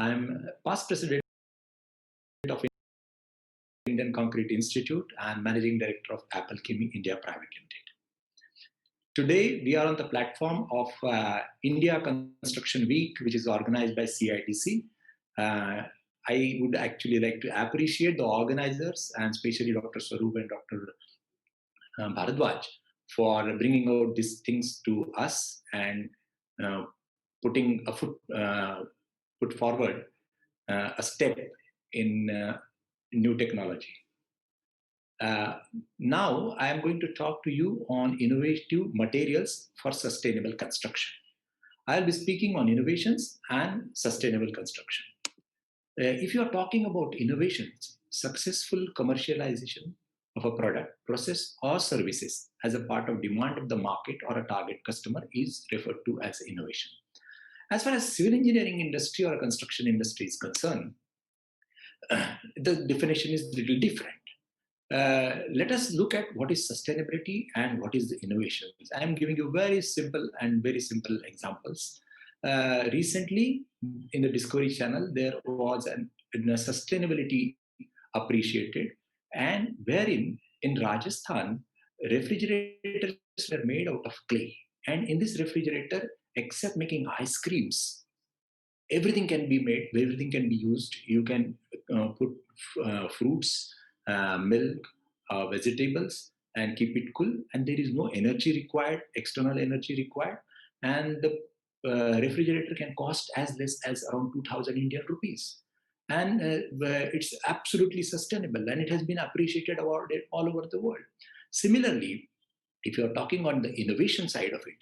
I'm past president of Indian Concrete Institute and managing director of Apple Chemie India Private Limited. Today, we are on the platform of India Construction Week, which is organized by CIDC. I would actually like to appreciate the organizers and especially Dr. Swaroop and Dr. Bharadwaj for bringing out these things to us and putting a put forward a step in new technology. Now, I am going to talk to you on innovative materials for sustainable construction. I'll be speaking on innovations and sustainable construction. If you are talking about innovations, successful commercialization of a product, process, or services as a part of demand of the market or a target customer is referred to as innovation. As far as civil engineering industry or construction industry is concerned, the definition is a little different. Let us look at what is sustainability and what is the innovations. I am giving you very simple examples. Recently, in the Discovery Channel, there was a sustainability appreciated, and wherein in Rajasthan, refrigerators were made out of clay. And in this refrigerator, except making ice creams, everything can be made, everything can be used. You can put fruits, milk, vegetables, and keep it cool. And there is no energy required, external energy required. And the refrigerator can cost as less as around 2,000 Indian rupees. And it's absolutely sustainable, and it has been appreciated all over the world. Similarly, if you're talking on the innovation side of it,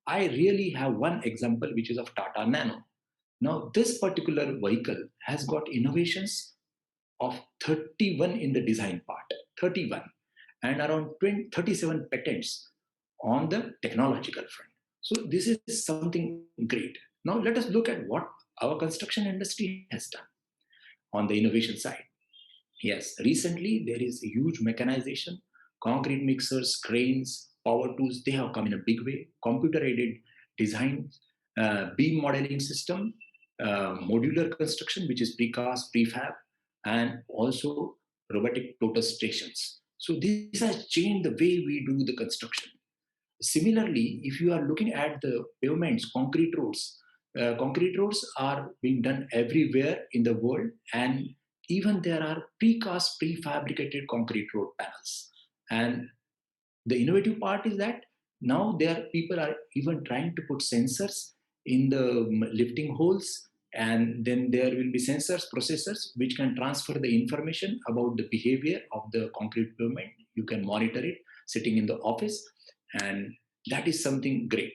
I really have one example, which is of Tata Nano. Now, this particular vehicle has got innovations of 31 in the design part, 31, and around 37 patents on the technological front. So this is something great. Now let us look at what our construction industry has done on the innovation side. Yes, recently there is a huge mechanization, concrete mixers, cranes, power tools, they have come in a big way, computer-aided design, beam modeling system, modular construction, which is precast, prefab, and also robotic total stations. So this has changed the way we do the construction. Similarly, if you are looking at the pavements, concrete roads are being done everywhere in the world, and even there are precast, prefabricated concrete road panels. And the innovative part is that now people are even trying to put sensors in the lifting holes, and then there will be sensors, processors, which can transfer the information about the behavior of the concrete pavement. You can monitor it sitting in the office, and that is something great.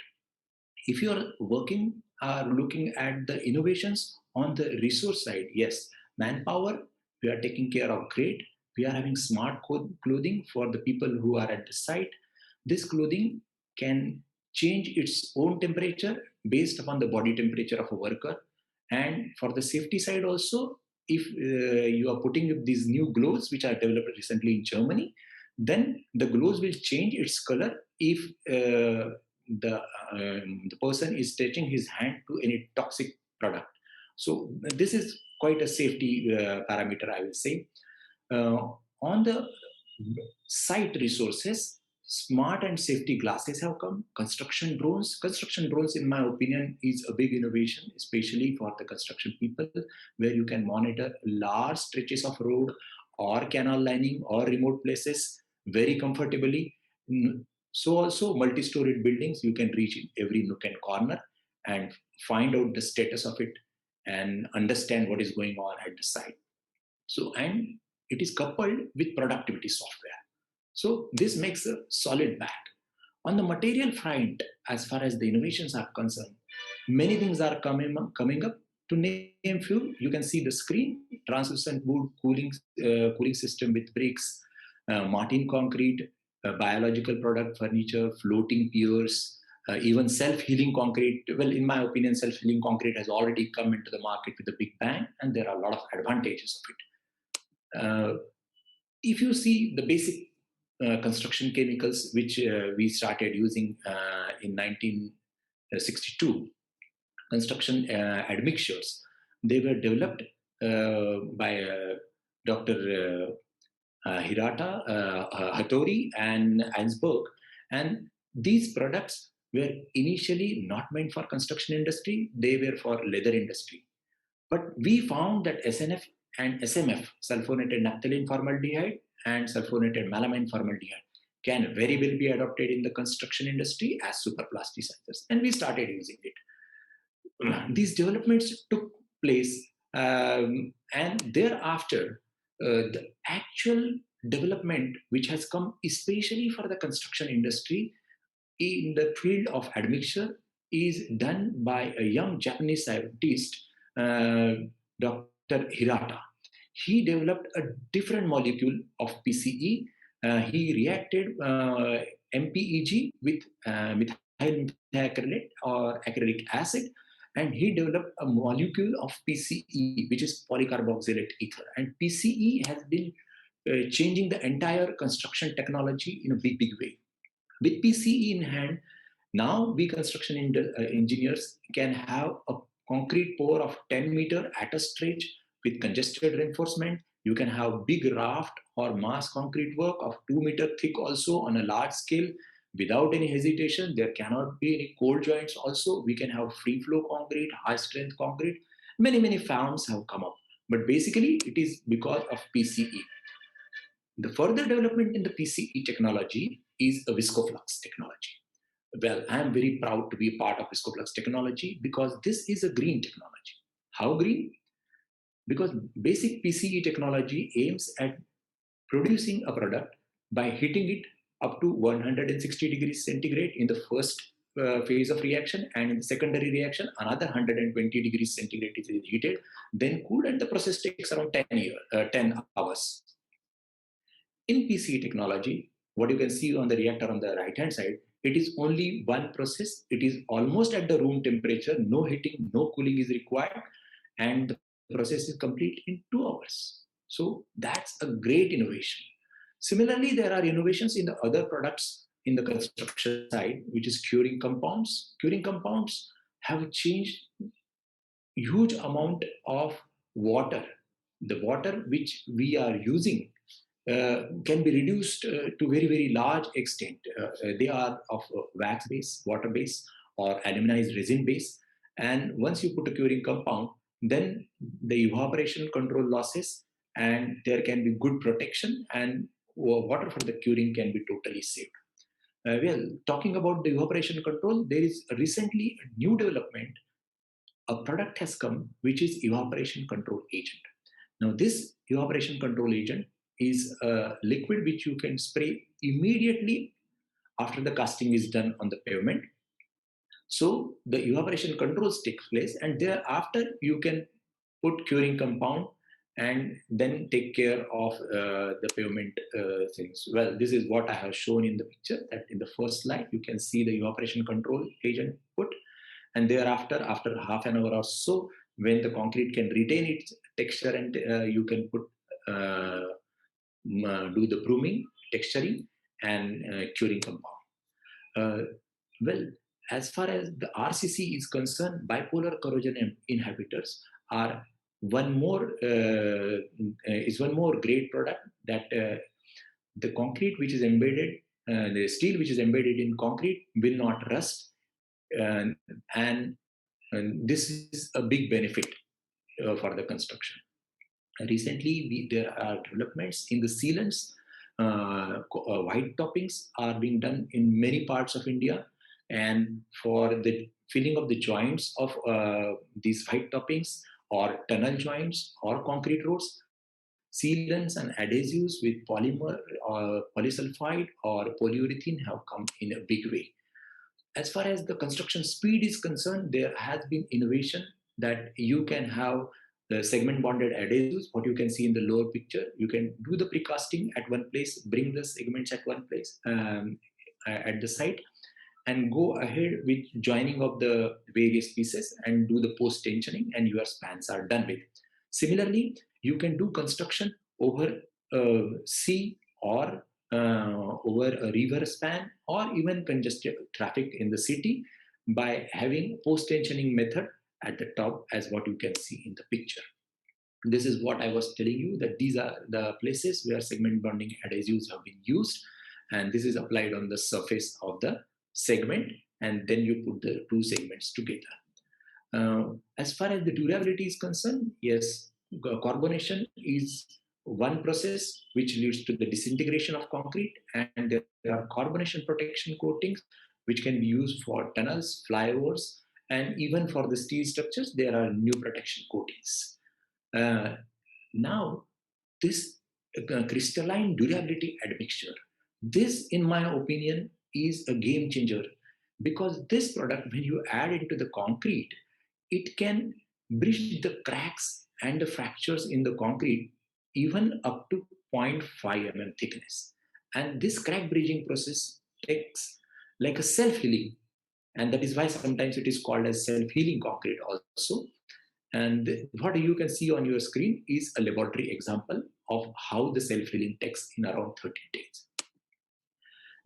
If you are looking at the innovations on the resource side, yes, manpower, we are taking care of great. We are having smart clothing for the people who are at the site. This clothing can change its own temperature based upon the body temperature of a worker. And for the safety side also, if you are putting up these new gloves, which are developed recently in Germany, then the gloves will change its color if the person is touching his hand to any toxic product. So this is quite a safety parameter, I will say. On the site resources, smart and safety glasses have come. Construction drones, in my opinion, is a big innovation, especially for the construction people, where you can monitor large stretches of road or canal lining or remote places very comfortably. So also multi-storied buildings, you can reach in every nook and corner and find out the status of it and understand what is going on at the site. So, and it is coupled with productivity software. So this makes a solid bag. On the material front, as far as the innovations are concerned, many things are coming up. To name few, you can see the screen, translucent wood cooling system with bricks, Martin concrete, biological product furniture, floating piers, even self-healing concrete. Well, in my opinion, self-healing concrete has already come into the market with a big bang, and there are a lot of advantages of it. If you see the basic construction chemicals, which we started using in 1962, construction admixtures. They were developed by Dr. Hirata, Hattori, and Einsberg. And these products were initially not meant for construction industry; they were for leather industry. But we found that SNF and SMF, sulfonated naphthalene formaldehyde and sulfonated melamine formaldehyde, can very well be adopted in the construction industry as superplasticizers, and we started using it. These developments took place, and thereafter, the actual development which has come, especially for the construction industry, in the field of admixture, is done by a young Japanese scientist, uh, Dr. Hirata. He developed a different molecule of PCE. He reacted MPEG with methyl methacrylate or acrylic acid, and he developed a molecule of PCE, which is polycarboxylate ether. And PCE has been changing the entire construction technology in a big, big way. With PCE in hand, now we construction engineers can have a concrete pour of 10-meter at a stretch with congested reinforcement. You can have big raft or mass concrete work of 2-meter thick also on a large scale without any hesitation. There cannot be any cold joints also. We can have free flow concrete, high strength concrete. Many, many farms have come up. But basically, it is because of PCE. The further development in the PCE technology is a viscoflux technology. Well, I am very proud to be a part of viscoflux technology because this is a green technology. How green? Because basic PCE technology aims at producing a product by heating it up to 160 degrees centigrade in the first phase of reaction, and in the secondary reaction another 120 degrees centigrade is heated, then cooled, and the process takes around 10 hours. In PCE technology, what you can see on the reactor on the right hand side, it is only one process. It is almost at the room temperature, no heating, no cooling is required, and the process is complete in 2 hours. So that's a great innovation. Similarly, there are innovations in the other products in the construction side, which is curing compounds. Curing compounds have changed huge amount of water. The water which we are using can be reduced to very, very large extent. They are of wax base, water base, or aluminized resin base. And once you put a curing compound, then the evaporation control losses, and there can be good protection, and water for the curing can be totally saved. Well, talking about the evaporation control, there is recently a new development. A product has come which is evaporation control agent. Now, this evaporation control agent is a liquid which you can spray immediately after the casting is done on the pavement. So the evaporation controls takes place, and thereafter you can put curing compound and then take care of the pavement things. Well, this is what I have shown in the picture, that in the first slide you can see the evaporation control agent put, and thereafter, after half an hour or so, when the concrete can retain its texture, and you can put do the brooming, texturing, and curing compound. Well, as far as the RCC is concerned, bipolar corrosion inhibitors are one more great product, that the concrete which is embedded, the steel which is embedded in concrete will not rust, and, and this is a big benefit for the construction. Recently, there are developments in the sealants. White toppings are being done in many parts of India, and for the filling of the joints of these white toppings or tunnel joints or concrete roads, sealants and adhesives with polymer or polysulfide or polyurethane have come in a big way. As far as the construction speed is concerned, there has been innovation that you can have the segment bonded adhesives, what you can see in the lower picture. You can do the precasting at one place, bring the segments at one place at the site, and go ahead with joining of the various pieces and do the post tensioning, and your spans are done with. Similarly, you can do construction over sea or over a river span, or even congested traffic in the city by having post tensioning method at the top as what you can see in the picture. This is what I was telling you, that these are the places where segment bonding adhesives have been used, and this is applied on the surface of the segment, and then you put the two segments together. As far as the durability is concerned, yes, carbonation is one process which leads to the disintegration of concrete, and there are carbonation protection coatings which can be used for tunnels, flyovers, and even for the steel structures, there are new protection coatings. Now, this crystalline durability admixture, this, in my opinion, is a game changer, because this product, when you add into the concrete, it can bridge the cracks and the fractures in the concrete even up to 0.5 mm thickness. And this crack bridging process takes like a self-healing, and that is why sometimes it is called as self-healing concrete also. And what you can see on your screen is a laboratory example of how the self-healing takes in around 30 days.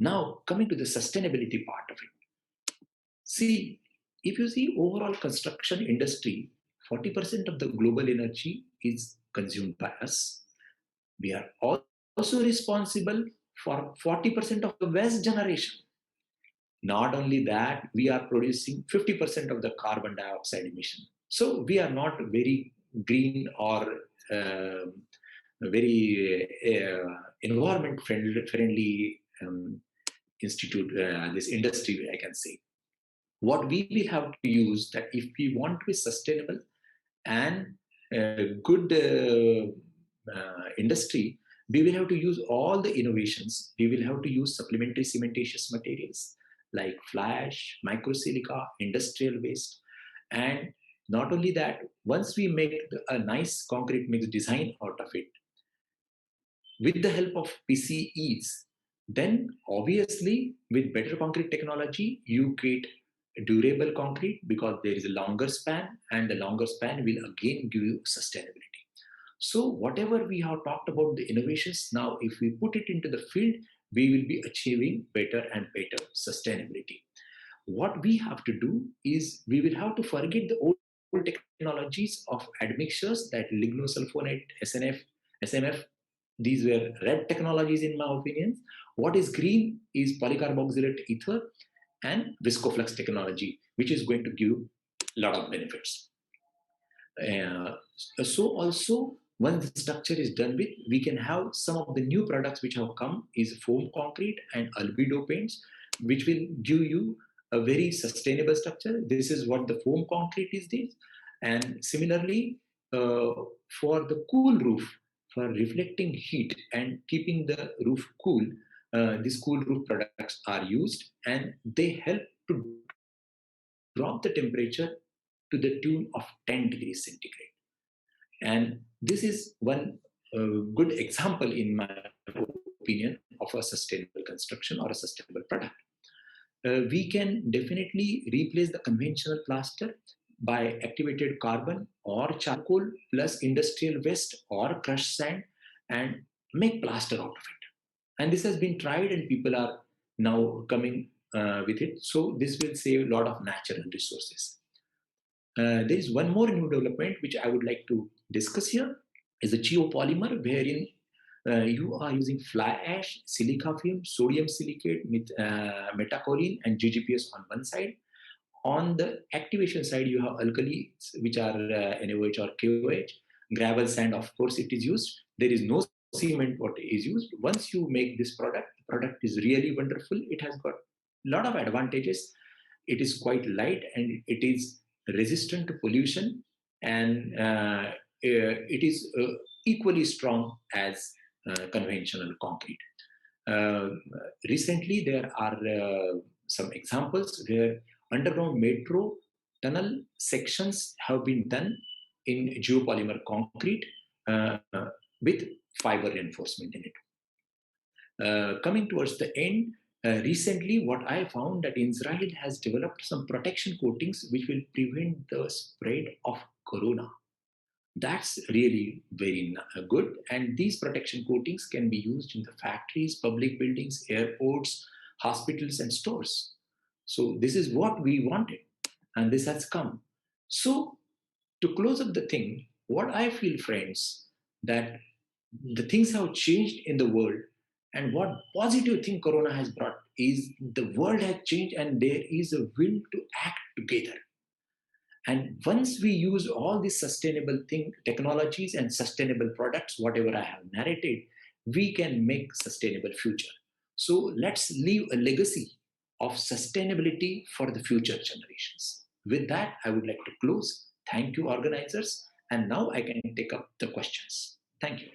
Now, coming to the sustainability part of it. See, if you see overall construction industry, 40% of the global energy is consumed by us. We are also responsible for 40% of the waste generation. Not only that, we are producing 50% of the carbon dioxide emission. So we are not very green or very environment friendly institute, this industry, I can say. What we will have to use, that if we want to be sustainable and good industry, we will have to use all the innovations. We will have to use supplementary cementitious materials like fly ash, microsilica, industrial waste. And not only that, once we make a nice concrete mix design out of it, with the help of PCEs, then obviously with better concrete technology, you get durable concrete because there is a longer span, and the longer span will again give you sustainability. So whatever we have talked about the innovations, now if we put it into the field, we will be achieving better and better sustainability. What we have to do is we will have to forget the old technologies of admixtures, that lignosulfonate, SNF, SMF. These were red technologies in my opinion. What is green is polycarboxylate ether and viscoflux technology, which is going to give a lot of benefits. So also, once the structure is done with, we can have some of the new products which have come is foam concrete and albedo paints, which will give you a very sustainable structure. This is what the foam concrete is this. And similarly, for the cool roof, for reflecting heat and keeping the roof cool, these cool roof products are used, and they help to drop the temperature to the tune of 10 degrees centigrade. And this is one good example, in my opinion, of a sustainable construction or a sustainable product. We can definitely replace the conventional plaster by activated carbon or charcoal plus industrial waste or crushed sand, and make plaster out of it. And this has been tried, and people are now coming with it. So this will save a lot of natural resources. There is one more new development which I would like to discuss here, is a geopolymer, wherein you are using fly ash, silica film, sodium silicate, metakaolin, and GGPS on one side. On the activation side, you have alkalis, which are NaOH or KOH. Gravel sand, of course, it is used. There is no cement what is used. Once you make this product, the product is really wonderful. It has got a lot of advantages. It is quite light, and it is resistant to pollution, and it is equally strong as conventional concrete. Recently, there are some examples where underground metro tunnel sections have been done in geopolymer concrete with fiber reinforcement in it. Coming towards the end, recently what I found that Israel has developed some protection coatings which will prevent the spread of corona. That's really very good. And these protection coatings can be used in the factories, public buildings, airports, hospitals, and stores. So this is what we wanted, and this has come. So to close up the thing, what I feel, friends, that the things have changed in the world, and what positive thing Corona has brought is the world has changed and there is a will to act together. And once we use all these sustainable technologies and sustainable products, whatever I have narrated, we can make sustainable future. So let's leave a legacy of sustainability for the future generations. With that, I would like to close. Thank you, organizers. And now I can take up the questions. Thank you.